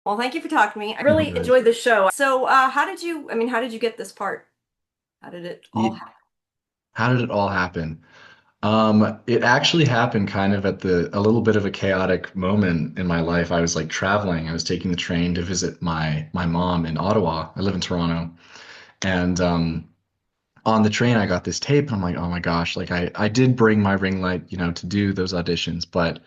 Well, thank you for talking to me. I All really good. enjoyed the show. So, how did you get this part? How did it all Ye- happen? How did it all happen? It actually happened kind of at a little bit of a chaotic moment in my life. I was like traveling. I was taking the train to visit my mom in Ottawa. I live in Toronto, and on the train I got this tape, and I'm like, oh my gosh, like I did bring my ring light, to do those auditions, but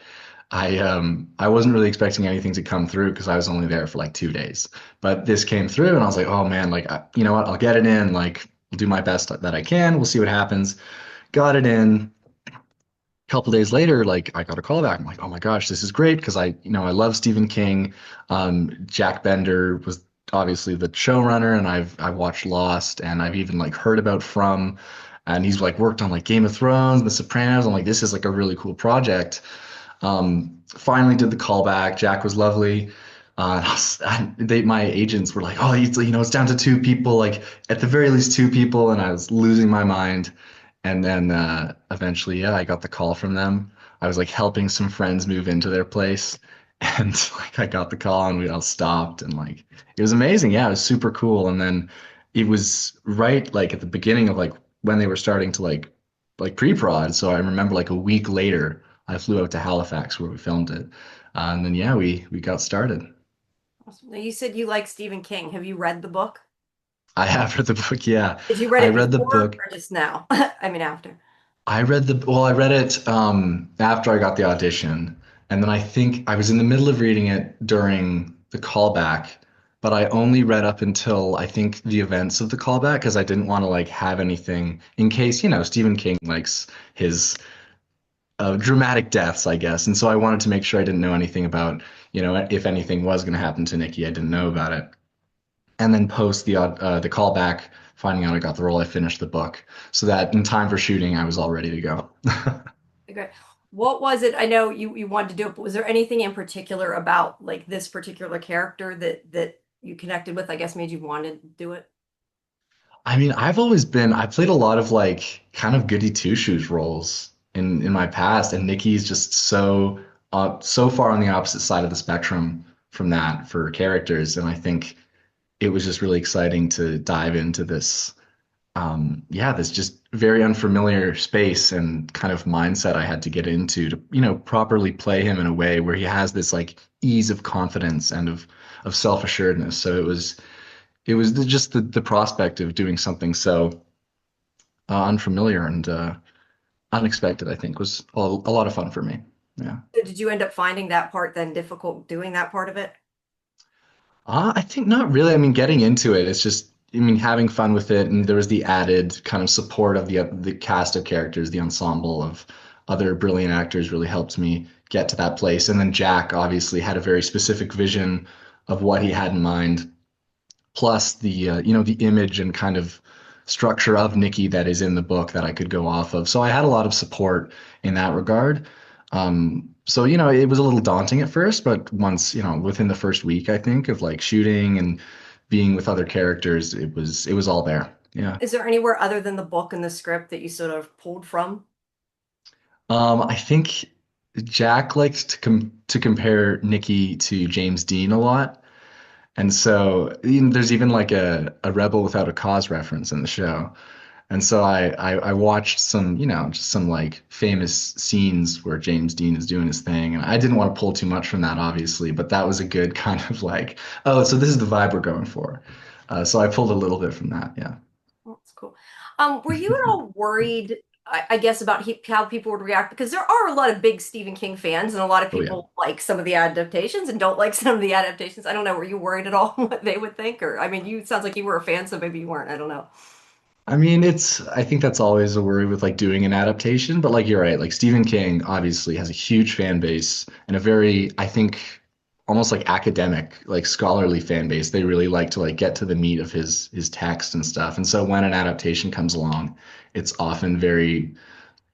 I wasn't really expecting anything to come through because I was only there for like 2 days. But this came through, and I was like, oh man, like you know what, I'll get it in. Like I'll do my best that I can. We'll see what happens. Got it in. A couple days later, like I got a call back. I'm like, oh my gosh, this is great because I love Stephen King. Jack Bender was obviously the showrunner, and I watched Lost, and I've even like heard about From, and he's like worked on like Game of Thrones, The Sopranos. I'm like, this is like a really cool project. Finally did the callback. Jack was lovely. My agents were like, "Oh, it's down to two people, like at the very least two people," and I was losing my mind. And then eventually, yeah, I got the call from them. I was like helping some friends move into their place, and like I got the call, and we all stopped, and like it was amazing. Yeah, it was super cool. And then it was right like at the beginning of like when they were starting to like pre-prod. So I remember like a week later. I flew out to Halifax where we filmed it. And then yeah, we got started. Awesome. Now, you said you like Stephen King. Have you read the book? I have read the book, yeah. Did you read I it read the before book. or just now? I mean, after. I read it after I got the audition. And then I think I was in the middle of reading it during the callback, but I only read up until I think the events of the callback because I didn't want to like have anything in case, Stephen King likes his dramatic deaths, I guess. And so I wanted to make sure I didn't know anything about, if anything was going to happen to Nicky, I didn't know about it. And then post the callback, finding out I got the role, I finished the book so that in time for shooting, I was all ready to go. Okay. What was it? I know you wanted to do it, but was there anything in particular about like this particular character that you connected with, I guess made you want to do it? I mean, I played a lot of like kind of goody two shoes roles in my past, and Nikki's just so far on the opposite side of the spectrum from that for characters, and I think it was just really exciting to dive into this yeah, this just very unfamiliar space and kind of mindset I had to get into to, properly play him in a way where he has this like ease of confidence and of self-assuredness. So it was just the prospect of doing something so unfamiliar and unexpected, I think, was a lot of fun for me. Yeah. So did you end up finding that part then difficult doing that part of it? I think not really. I mean, getting into it, it's just, I mean, having fun with it, and there was the added kind of support of the cast of characters, the ensemble of other brilliant actors really helped me get to that place. And then Jack obviously had a very specific vision of what he had in mind, plus the image and kind of structure of Nicky that is in the book that I could go off of. So I had a lot of support in that regard. So it was a little daunting at first, but once, within the first week, I think, of like shooting and being with other characters, it was all there. Yeah. Is there anywhere other than the book and the script that you sort of pulled from? I think Jack likes to compare Nicky to James Dean a lot. And so there's even like a Rebel Without a Cause reference in the show. And so I watched some, just some like famous scenes where James Dean is doing his thing. And I didn't want to pull too much from that, obviously, but that was a good kind of like, oh, so this is the vibe we're going for. So I pulled a little bit from that. Yeah. Oh, that's cool. Were you at all worried, I guess, about how people would react? Because there are a lot of big Stephen King fans, and a lot of Oh, yeah. people like some of the adaptations and don't like some of the adaptations. I don't know. Were you worried at all what they would think? Or, I mean, you sounds like you were a fan, so maybe you weren't. I don't know. I mean, I think that's always a worry with like doing an adaptation, but like you're right, like Stephen King obviously has a huge fan base and a very, I think, almost like academic, like scholarly fan base. They really like to like get to the meat of his text and stuff. And so when an adaptation comes along, it's often very,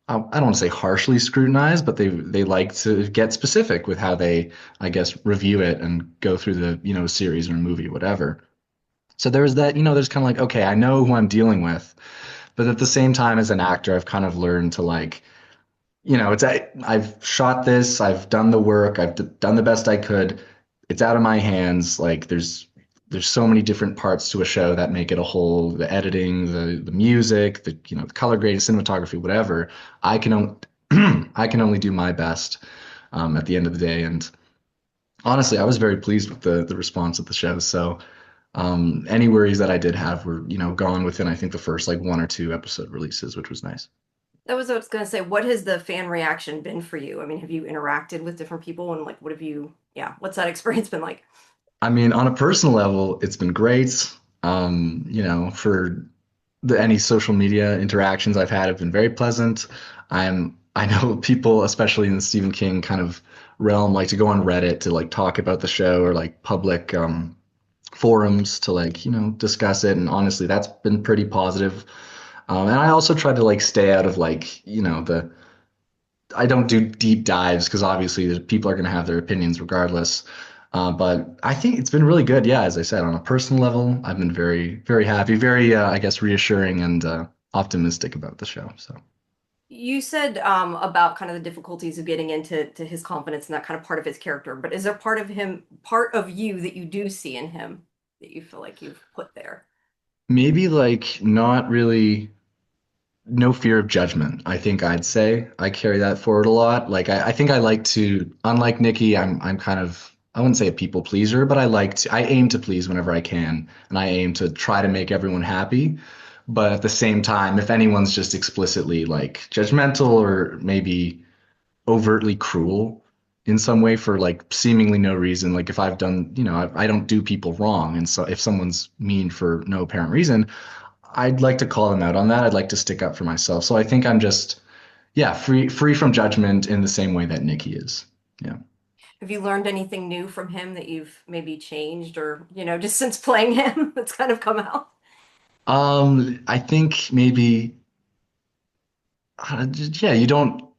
I don't want to say harshly scrutinized, but they like to get specific with how they, I guess, review it and go through the, series or movie, whatever. So there was that, there's kind of like, okay, I know who I'm dealing with, but at the same time, as an actor, I've kind of learned to like, I've shot this, I've done the work, I've done the best I could. it's out of my hands. Like there's so many different parts to a show that make it a whole, the editing, the music, the the color grading, cinematography, whatever. I can only I can only do my best at the end of the day. And honestly, I was very pleased with the response of the show. So any worries that I did have were, gone within, I think, the first like one or two episode releases, which was nice. That was what I was gonna say. What has the fan reaction been for you? I mean, have you interacted with different people and like what have you, yeah, what's that experience been like? I mean, on a personal level, it's been great. For any social media interactions I've had have been very pleasant. I know people, especially in the Stephen King kind of realm, like to go on Reddit to like talk about the show or like public forums to like, discuss it. And honestly, that's been pretty positive. And I also try to like stay out of like, I don't do deep dives because obviously people are going to have their opinions regardless. But I think it's been really good. Yeah, as I said, on a personal level, I've been very, very happy, very, I guess, reassuring and optimistic about the show. So You said about kind of the difficulties of getting into his confidence and that kind of part of his character, but is there part of him, part of you that you do see in him that you feel like you've put there? maybe like not really, no fear of judgment. I think I'd say I carry that forward a lot. Like I think I like to, unlike Nicky, I'm kind of, I wouldn't say a people pleaser, but I aim to please whenever I can, and I aim to try to make everyone happy. But at the same time, if anyone's just explicitly like judgmental or maybe overtly cruel in some way for like seemingly no reason, like if I've done, I don't do people wrong, and so if someone's mean for no apparent reason, I'd like to call them out on that. I'd like to stick up for myself. So I think I'm just, yeah, free from judgment in the same way that Nikki is. Yeah. Have you learned anything new from him that you've maybe changed or, just since playing him that's kind of come out? I think maybe, yeah,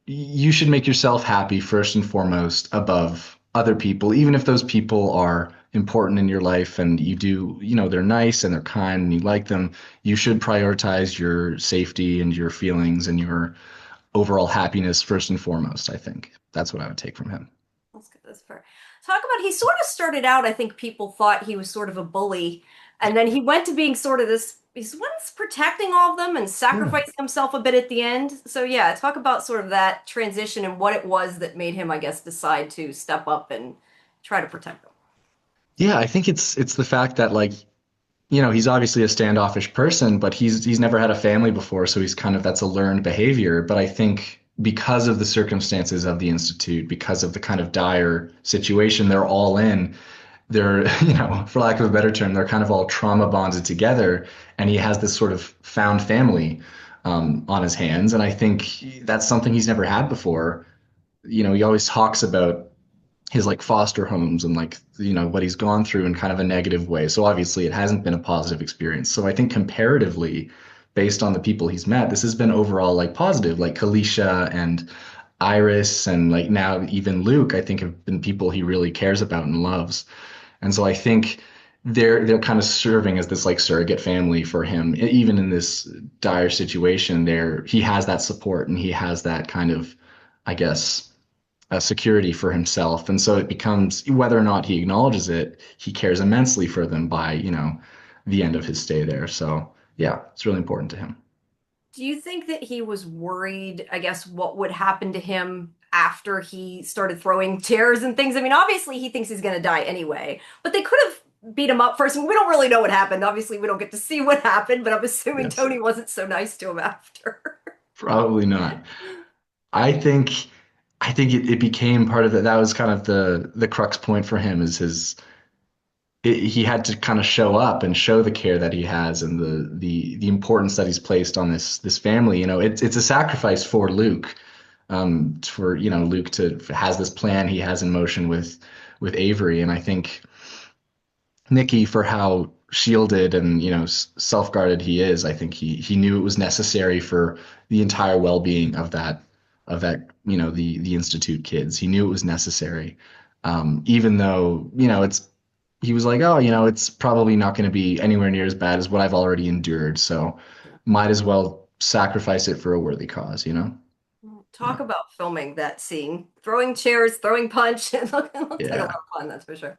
you should make yourself happy first and foremost above other people, even if those people are important in your life and you do, they're nice and they're kind and you like them. You should prioritize your safety and your feelings and your overall happiness first and foremost, I think. That's what I would take from him. That's good. That's fair. Talk about he sort of started out, I think people thought he was sort of a bully, and then he went to being sort of this he's once protecting all of them and Yeah. sacrificing himself a bit at the end. So yeah, talk about sort of that transition and what it was that made him, I guess, decide to step up and try to protect them. Yeah, I think it's the fact that like, he's obviously a standoffish person, but he's never had a family before, so he's kind of that's a learned behavior. But I think because of the circumstances of the institute, because of the kind of dire situation they're all in, they're, for lack of a better term, they're kind of all trauma bonded together, and he has this sort of found family on his hands, and I think that's something he's never had before. He always talks about his like foster homes and like what he's gone through in kind of a negative way. So obviously it hasn't been a positive experience. So I think comparatively, based on the people he's met, this has been overall like positive. Like Kalisha and Iris and like now even Luke, I think have been people he really cares about and loves. And so I think they're kind of serving as this like surrogate family for him, even in this dire situation. There, he has that support and he has that kind of, I guess, security for himself. And so it becomes whether or not he acknowledges it, he cares immensely for them by, the end of his stay there. So yeah, it's really important to him. Do you think that he was worried, I guess, what would happen to him after he started throwing chairs and things? I mean, obviously he thinks he's going to die anyway, but they could have beat him up first. We don't really know what happened. Obviously, we don't get to see what happened, but I'm assuming Yes, Tony wasn't so nice to him after. probably not. I think I think it became part of it. That was kind of the crux point for him is he had to kind of show up and show the care that he has and the importance that he's placed on this family. It's a sacrifice for Luke, for Luke to has this plan he has in motion with Avery, and I think Nicky for how shielded and self-guarded he is. I think he knew it was necessary for the entire well-being of that the institute kids. He knew it was necessary, even though it's he was like, oh, it's probably not going to be anywhere near as bad as what I've already endured. So might as well sacrifice it for a worthy cause. Talk Yeah. about filming that scene. Throwing chairs, throwing punch. It looked like a lot Yeah. of fun, that's for sure.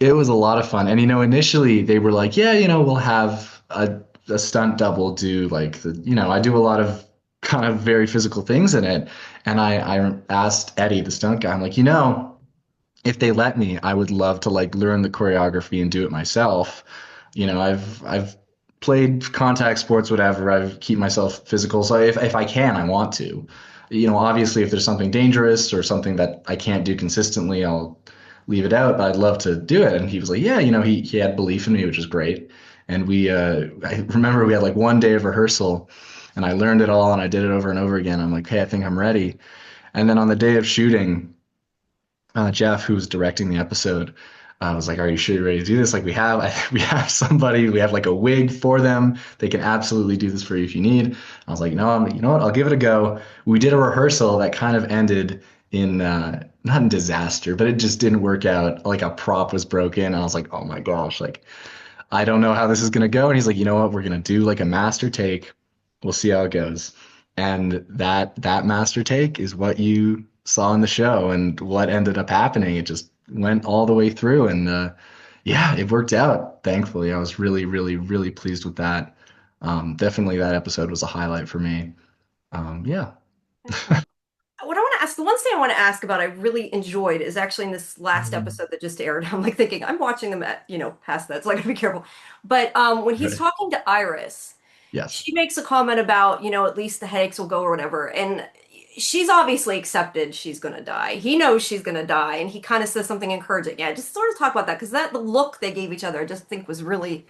It was a lot of fun. And initially they were like, yeah, we'll have a stunt double do like I do a lot of kind of very physical things in it. And I asked Eddie, the stunt guy, I'm like, if they let me, I would love to like learn the choreography and do it myself. I've played contact sports, whatever. I've keep myself physical. So if I can, I want to. Obviously if there's something dangerous or something that I can't do consistently, I'll leave it out, but I'd love to do it. And he was like, yeah, he had belief in me, which is great. And I remember we had like one day of rehearsal and I learned it all and I did it over and over again. I'm like, hey, I think I'm ready. And then on the day of shooting, Jeff, who was directing the episode, was like, "Are you sure you're ready to do this? Like, we have somebody, we have like a wig for them. They can absolutely do this for you if you need." I was like, "No, you know what? I'll give it a go." We did a rehearsal that kind of ended in not in disaster, but it just didn't work out. Like a prop was broken. I was like, "Oh my gosh!" Like, I don't know how this is gonna go. And he's like, "You know what? We're gonna do like a master take. We'll see how it goes." And that master take is what you saw in the show and what ended up happening. It just went all the way through, and yeah, it worked out. Thankfully, I was really, really, really pleased with that. Definitely, that episode was a highlight for me. Yeah. Excellent. What I want to ask, the one thing I want to ask about I really enjoyed is actually in this last episode that just aired. I'm like thinking, I'm watching them at, past that, so I gotta be careful. But when he's Right. talking to Iris, Yes. she makes a comment about, at least the headaches will go or whatever. And she's obviously accepted she's gonna die. He knows she's gonna die, and he kind of says something encouraging. Yeah, just sort of talk about that because the look they gave each other, I just think was really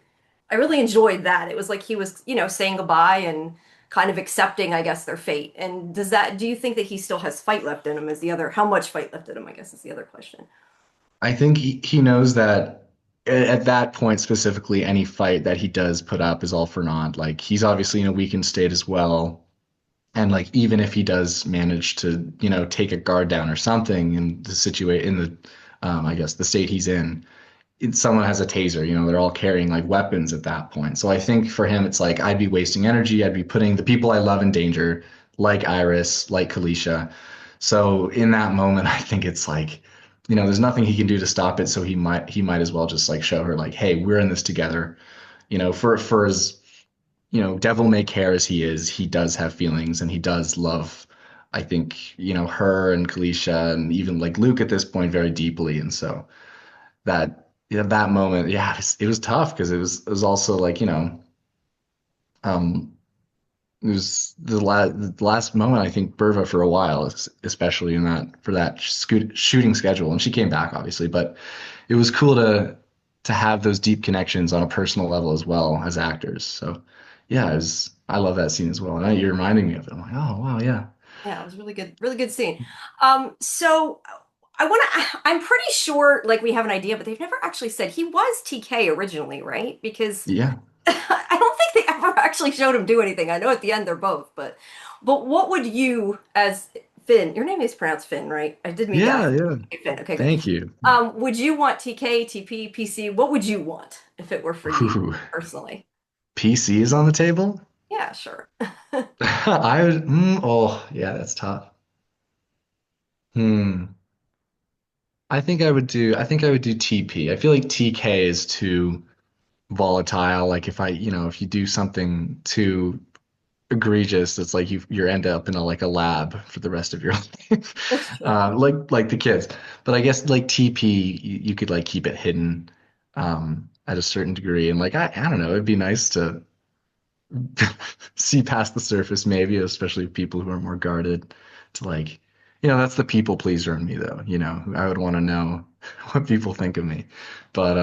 I really enjoyed that. It was like he was, saying goodbye and kind of accepting, I guess, their fate. And do you think that he still has fight left in him how much fight left in him, I guess is the other question. I think he knows that at that point specifically, any fight that he does put up is all for naught. Like he's obviously in a weakened state as well. And like even if he does manage to, take a guard down or something in the situate in the I guess the state he's in, someone has a taser, they're all carrying like weapons at that point. So I think for him it's like I'd be wasting energy, I'd be putting the people I love in danger, like Iris, like Kalisha. So in that moment, I think it's like, there's nothing he can do to stop it. So he might as well just like show her like, hey, we're in this together. For as devil may care as he is, he does have feelings and he does love, I think, her and Kalisha and even like Luke at this point very deeply. And so that moment, yeah, it was tough because it was also like, um, it was the last moment I think Burva for a while, especially in that for that shooting schedule, and she came back obviously, but it was cool to have those deep connections on a personal level as well as actors. So yeah, I love that scene as well, and you're reminding me of it. I'm like, oh wow, yeah, Yeah, it was really good scene. So I'm pretty sure like we have an idea, but they've never actually said he was TK originally, right? Because yeah, I don't think they ever actually showed him do anything. I know at the end they're both, but what would you as Finn, your name is pronounced Finn, right? I did mean to yeah, ask. yeah. Okay, Finn. Okay, good. Thank you. Would you want TK, TP, PC? What would you want if it were for you Ooh, personally? PC is on the table. Yeah, sure. I would. Oh, yeah, that's tough. Hmm. I think I would do TP. I feel like TK is too volatile. Like if you do something too egregious, it's like you end up in a lab for the rest of your life. That's true. Like the kids. But I guess like TP, you could like keep it hidden at a certain degree. And like I don't know, it'd be nice to see past the surface, maybe, especially people who are more guarded, to like, that's the people pleaser in me, though. I would want to know what people think of me. But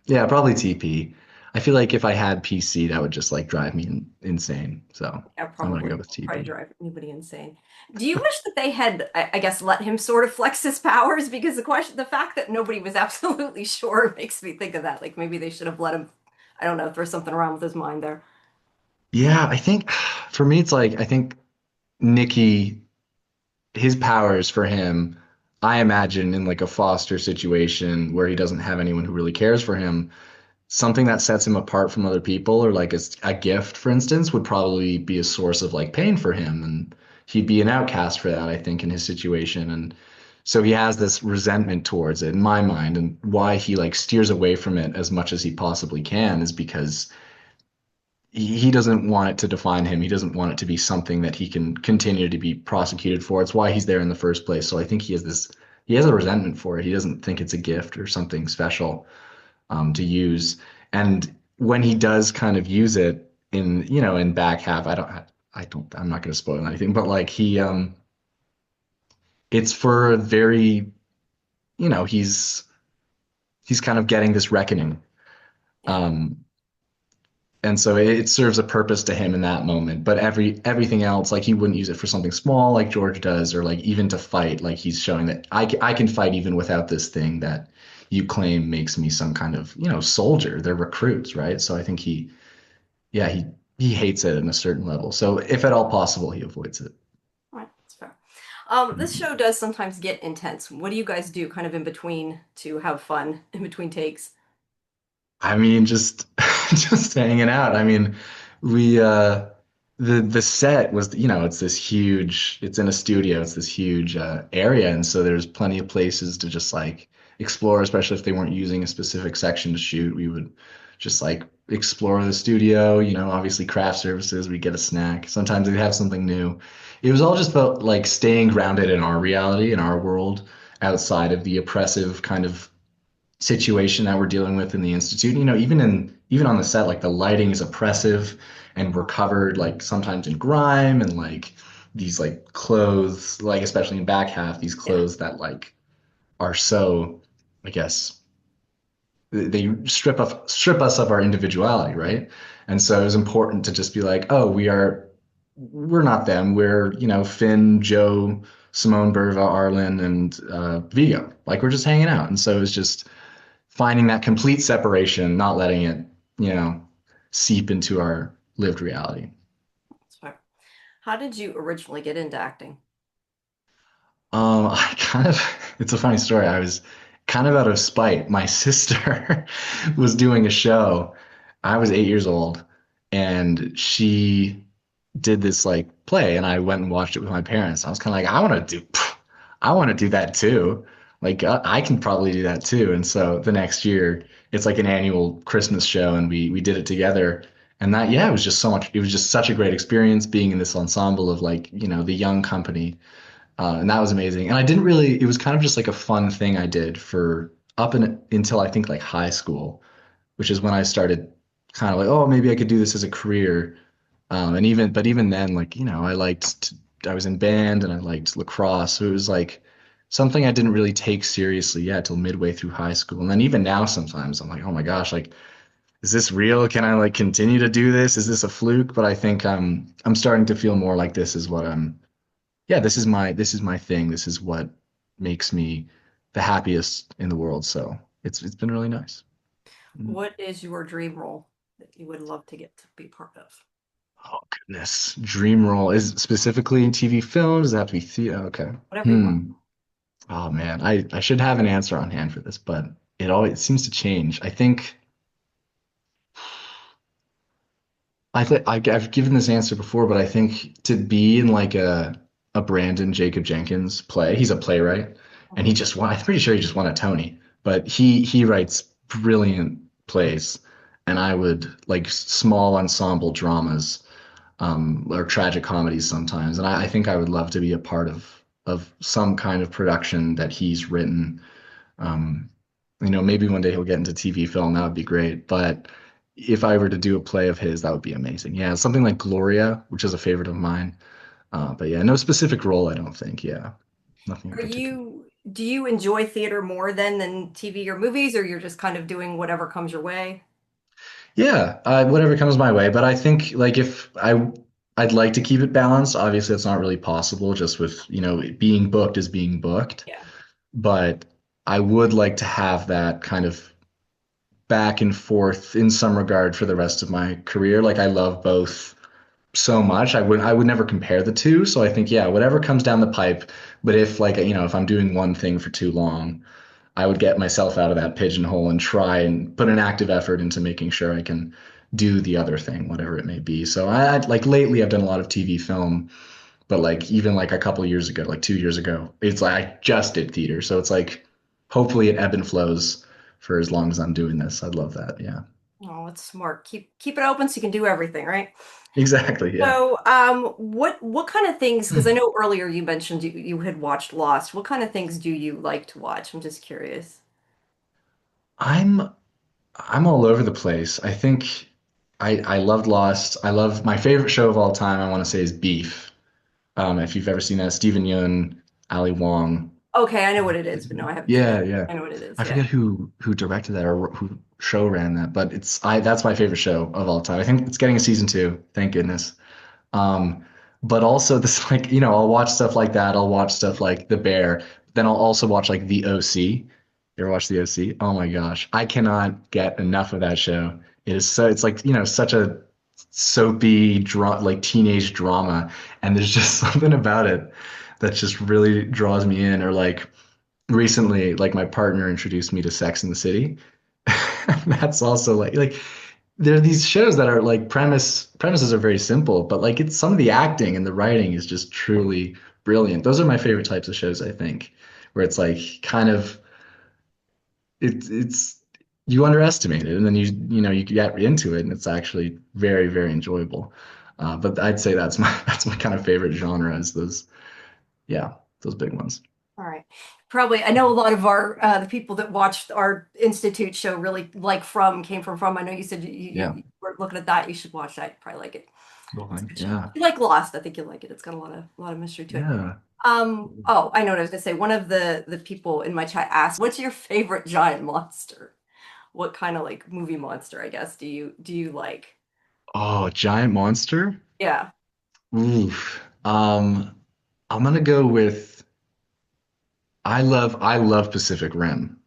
yeah, probably TP. I feel like if I had PC, that would just like drive me insane. So Yeah, I'm gonna go probably with probably TP. drive anybody insane. Do you wish that they had, I guess, let him sort of flex his powers? Because the fact that nobody was absolutely sure makes me think of that. Like maybe they should have let him, I don't know, throw something around with his mind there. Yeah, I think for me, it's like I think Nicky, his powers for him, I imagine in like a foster situation where he doesn't have anyone who really cares for him, something that sets him apart from other people or like a gift, for instance, would probably be a source of like pain for him. And he'd be an outcast for that, I think, in his situation. And So he has this resentment towards it in my mind, and why he like steers away from it as much as he possibly can is because he doesn't want it to define him. He doesn't want it to be something that he can continue to be prosecuted for. It's why he's there in the first place. So I think he has a resentment for it. He doesn't think it's a gift or something special to use. And when he does kind of use it in, in back half, I'm not going to spoil anything, but like it's for a very, he's kind of getting this reckoning. Yeah. Um, and so it serves a purpose to him in that moment. But everything else, like he wouldn't use it for something small like George does, or like even to fight. Like he's showing that I can fight even without this thing that you claim makes me some kind of soldier. They're recruits, right? So I think yeah, he hates it in a certain level. So if at all possible, he avoids it. All right, that's fair. This show does sometimes get intense. What do you guys do kind of in between to have fun in between takes? I mean, just just hanging out. I mean, we the set was, it's this huge, it's in a studio, it's this huge area, and so there's plenty of places to just like explore, especially if they weren't using a specific section to shoot. We would just like explore the studio, obviously craft services, we get a snack. Sometimes they'd have something new. It was all just about like staying grounded in our reality, in our world, outside of the oppressive kind of situation that we're dealing with in the institute. Even on the set, like the lighting is oppressive, and we're covered like sometimes in grime and like these like clothes, like especially in back half, these Yeah. clothes that like are so, I guess, they strip us of our individuality, right? And so it was important to just be like, oh, we're not them. We're, Finn, Joe, Simone, Berva, Arlen, and Vigo. Like we're just hanging out. And so it was just finding that complete separation, not letting it, you know, seep into our lived reality. That's fair. How did you originally get into acting? I kind of, it's a funny story. I was kind of out of spite. My sister was doing a show. I was 8 years old, and she did this like play, and I went and watched it with my parents. I was kind of like, I want to do that too. Like I can probably do that too. And so the next year, it's like an annual Christmas show, and we did it together. And that, yeah, it was just so much. It was just such a great experience being in this ensemble of like, the young company, and that was amazing. And I didn't really. It was kind of just like a fun thing I did for until I think like high school, which is when I started kind of like, oh, maybe I could do this as a career. But even then, like, I was in band and I liked lacrosse. So it was like something I didn't really take seriously yet till midway through high school. And then even now, sometimes I'm like, oh my gosh, like, is this real? Can I like continue to do this? Is this a fluke? But I think I'm starting to feel more like this is what yeah, this is my thing. This is what makes me the happiest in the world. So it's been really nice. Mm. What is your dream role that you would love to get to be part of? Oh goodness. Dream role is specifically in TV film? Does it have to be theater? Okay. Whatever you want. Hmm. Oh man, I should have an answer on hand for this, but it seems to change. I think I've given this answer before, but I think to be in like a Brandon Jacob Jenkins play, he's a playwright, and he Mhm. just won. I'm pretty sure he just won a Tony, but he writes brilliant plays, and I would like small ensemble dramas, or tragic comedies sometimes, and I think I would love to be a part of some kind of production that he's written. Um, maybe one day he'll get into TV film. That would be great. But if I were to do a play of his, that would be amazing. Yeah, something like Gloria, which is a favorite of mine. But yeah, no specific role, I don't think. Yeah, nothing in particular. Do you enjoy theater more than TV or movies, or you're just kind of doing whatever comes your way? Yeah, whatever comes my way. But I think like if I'd like to keep it balanced. Obviously, it's not really possible just with, being booked is being booked. Yeah. But I would like to have that kind of back and forth in some regard for the rest of my career. Like I love both so much. I would never compare the two. So I think, yeah, whatever comes down the pipe. But if like, if I'm doing one thing for too long, I would get myself out of that pigeonhole and try and put an active effort into making sure I can do the other thing, whatever it may be. So like lately I've done a lot of TV film, But like even like a couple years ago, like 2 years ago, it's like I just did theater. So it's like hopefully it ebb and flows for as long as I'm doing this. I'd love that. Yeah. Oh, it's smart. Keep it open so you can do everything, right? Exactly. Yeah. So, what kind of things? Because I know earlier you mentioned you had watched Lost. What kind of things do you like to watch? I'm just curious. I'm I'm all over the place. I think I loved Lost. I love my favorite show of all time, I want to say is Beef. If you've ever seen that, Stephen Yeun, Ali Wong. Okay, I know what it is, but no, I haven't seen Yeah, it. yeah. I know what it is. I Yeah. forget who directed that or who show ran that, but it's I that's my favorite show of all time. I think it's getting a season two, thank goodness. Um, but also this like, I'll watch stuff like that. I'll watch stuff like The Bear. Then I'll also watch like The OC. You ever watch The OC? Oh my gosh. I cannot get enough of that show. It's like, such a soapy like teenage drama. And there's just something about it that just really draws me in. Or like recently, like my partner introduced me to Sex in the City. That's also like there are these shows that are like premises are very simple, but like it's some of the acting and the writing is just truly brilliant. Those are my favorite types of shows, I think, where it's like kind of it's you underestimate it and then you get into it and it's actually very, very enjoyable. But I'd say that's my that's my kind of favorite genre is those yeah, those big ones. All right. Probably, I know a lot of our the people that watched our Institute show really like came from. I know you said Yeah. you were looking at that. You should watch that. You probably like it. Well, It's a good show. yeah. If you like Lost, I think you'll like it. It's got a lot of mystery to it. Yeah. Oh, I know what I was gonna say. One of the people in my chat asked, "What's your favorite giant monster? What kind of like movie monster, I guess, do you like?" Oh, giant monster? Yeah. Oof. I'm gonna go with I love Pacific Rim.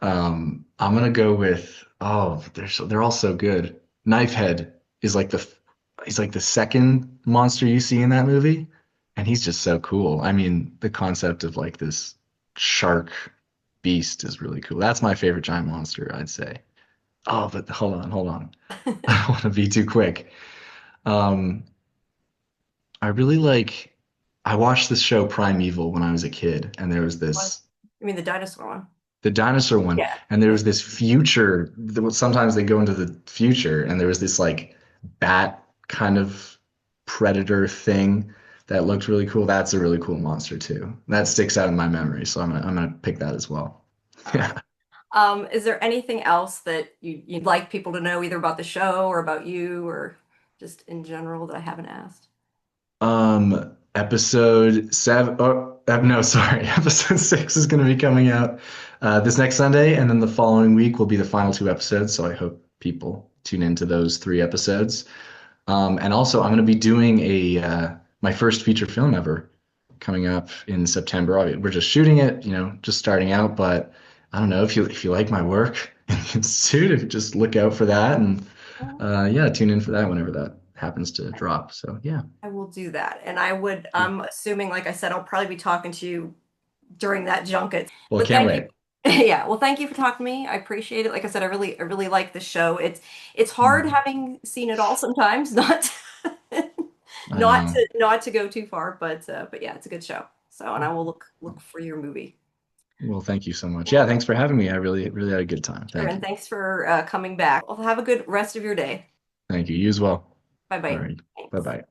I'm gonna go with they're all so good. Knifehead is like he's like the second monster you see in that movie, and he's just so cool. I mean, the concept of like this shark beast is really cool. That's my favorite giant monster, I'd say. Oh, but hold on. I don't want to be too quick. Um, I really like. I watched this show Primeval when I was a kid, and there was What? this I mean the dinosaur one. the dinosaur one, Yeah. and there Yeah. was this future. Sometimes they go into the future, and there was this like bat kind of predator thing that looked really cool. That's a really cool monster too. That sticks out in my memory, so I'm gonna pick that as well. All right. Yeah. Is there anything else that you'd like people to know either about the show or about you or just in general that I haven't asked? Episode seven. Oh, no, sorry. Episode six is going to be coming out this next Sunday, and then the following week will be the final two episodes. So I hope people tune into those three episodes. And also, I'm going to be doing a my first feature film ever coming up in September. We're just shooting it, just starting out. But I don't know if you like my work in the institute, if you just look out for that and yeah, tune in for that whenever that happens to drop. So yeah. I will do that. And I'm assuming, like I said, I'll probably be talking to you during that junket. Well, I But can't thank you. wait. Yeah, well, thank you for talking to me. I appreciate it. Like I said, I really like the show. It's hard Mhm. having seen it all sometimes, not I know. not to go too far, but yeah, it's a good show. So, and I will look for your movie. Well, thank you so much. Yeah, thanks for having me. I really, really had a good time. Sure, Thank and you. thanks for coming back. Well, have a good rest of your day. Thank you. You as well. Bye All bye. right. Bye Thanks. bye.